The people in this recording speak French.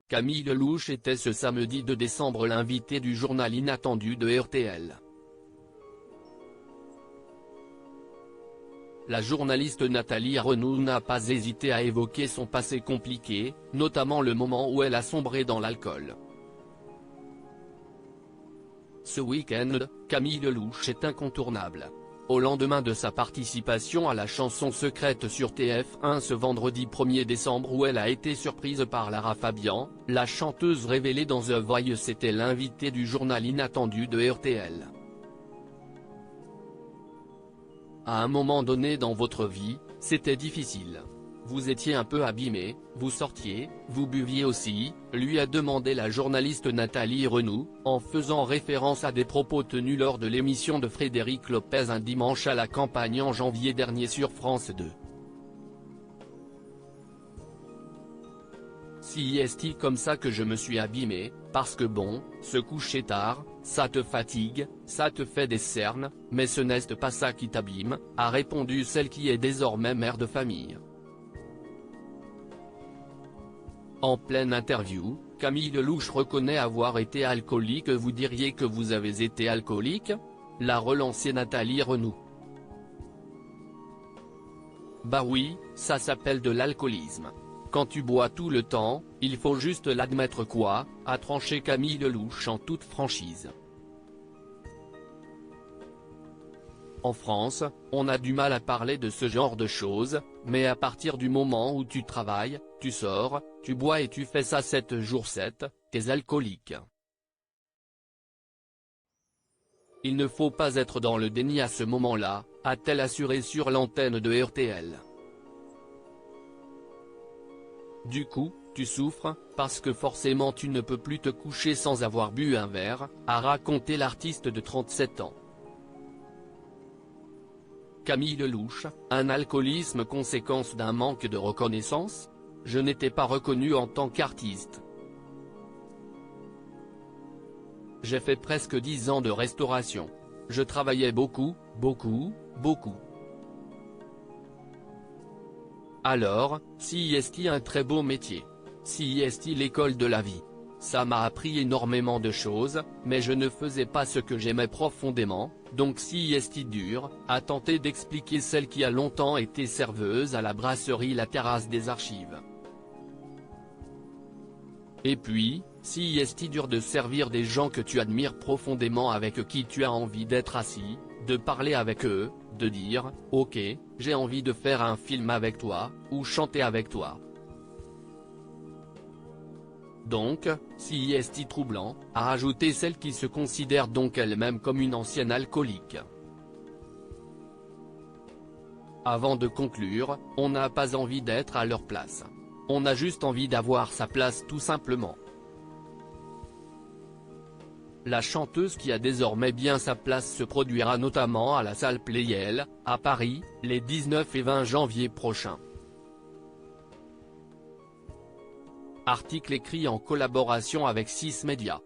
Camille Lelouch était ce samedi 2 décembre l'invité du journal inattendu de RTL. La journaliste Nathalie Arnaud n'a pas hésité à évoquer son passé compliqué, notamment le moment où elle a sombré dans l'alcool. Ce week-end, Camille Lelouch est incontournable. Au lendemain de sa participation à la chanson secrète sur TF1 ce vendredi 1er décembre où elle a été surprise par Lara Fabian, la chanteuse révélée dans The Voice était l'invitée du journal inattendu de RTL. À un moment donné dans votre vie, c'était difficile. Vous étiez un peu abîmé, vous sortiez, vous buviez aussi, lui a demandé la journaliste Nathalie Arnaud, en faisant référence à des propos tenus lors de l'émission de Frédéric Lopez un dimanche à la campagne en janvier dernier sur France 2. Si est-il comme ça que je me suis abîmé, parce que bon, se coucher tard, ça te fatigue, ça te fait des cernes, mais ce n'est pas ça qui t'abîme, a répondu celle qui est désormais mère de famille. En pleine interview, Camille Lelouch reconnaît avoir été alcoolique. Vous diriez que vous avez été alcoolique ? L'a relancé Nathalie Arnaud. Bah oui, ça s'appelle de l'alcoolisme. Quand tu bois tout le temps, il faut juste l'admettre quoi, a tranché Camille Lelouch en toute franchise. En France, on a du mal à parler de ce genre de choses, mais à partir du moment où tu travailles, tu sors, tu bois et tu fais ça 7 jours 7, t'es alcoolique. Il ne faut pas être dans le déni à ce moment-là, a-t-elle assuré sur l'antenne de RTL. Du coup, tu souffres, parce que forcément tu ne peux plus te coucher sans avoir bu un verre, a raconté l'artiste de 37 ans. Camille Lelouch, un alcoolisme conséquence d'un manque de reconnaissance ? Je n'étais pas reconnu en tant qu'artiste. J'ai fait presque 10 ans de restauration. Je travaillais beaucoup. Alors, si est un très beau métier. Si est l'école de la vie. Ça m'a appris énormément de choses, mais je ne faisais pas ce que j'aimais profondément, donc si est dur, a tenté d'expliquer celle qui a longtemps été serveuse à la brasserie La Terrasse des Archives. Et puis, si est dur de servir des gens que tu admires profondément avec qui tu as envie d'être assis, de parler avec eux, de dire « Ok, j'ai envie de faire un film avec toi, ou chanter avec toi ». Donc, si est troublant, a ajouté celle qui se considère donc elle-même comme une ancienne alcoolique. Avant de conclure, on n'a pas envie d'être à leur place. On a juste envie d'avoir sa place tout simplement. La chanteuse qui a désormais bien sa place se produira notamment à la salle Pleyel, à Paris, les 19 et 20 janvier prochains. Article écrit en collaboration avec 6 Médias.